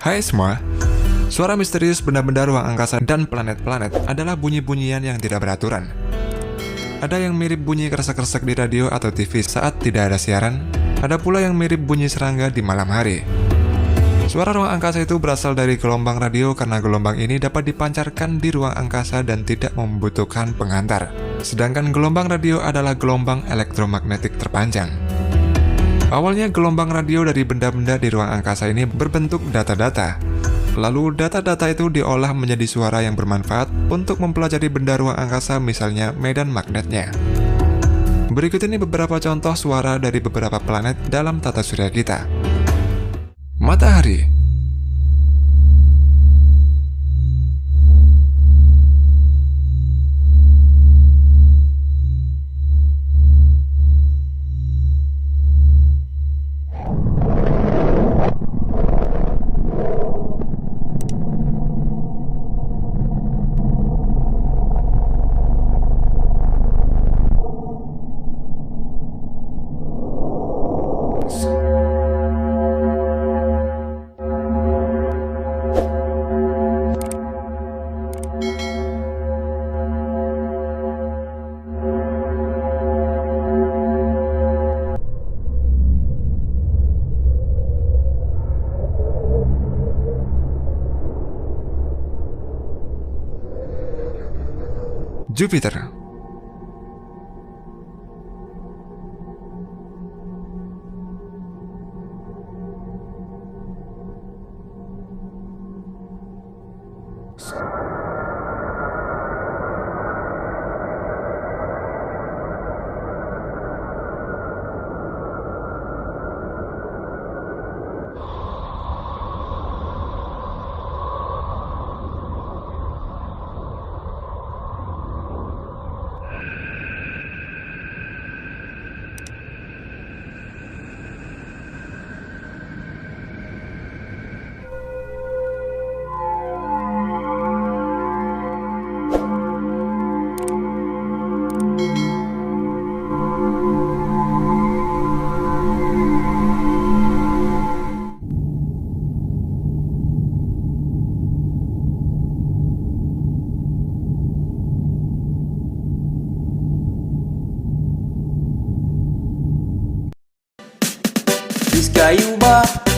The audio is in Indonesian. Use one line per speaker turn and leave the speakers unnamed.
Hai semua, suara misterius benda-benda ruang angkasa dan planet-planet adalah bunyi-bunyian yang tidak beraturan. Ada yang mirip bunyi kresek-kresek di radio atau TV saat tidak ada siaran, ada pula yang mirip bunyi serangga di malam hari. Suara ruang angkasa itu berasal dari gelombang radio karena gelombang ini dapat dipancarkan di ruang angkasa dan tidak membutuhkan pengantar. Sedangkan gelombang radio adalah gelombang elektromagnetik terpanjang. Awalnya gelombang radio dari benda-benda di ruang angkasa ini berbentuk data-data. Lalu data-data itu diolah menjadi suara yang bermanfaat untuk mempelajari benda ruang angkasa, misalnya medan magnetnya. Berikut ini beberapa contoh suara dari beberapa planet dalam tata surya kita. Matahari. Jupiter.
Rizky Ayuba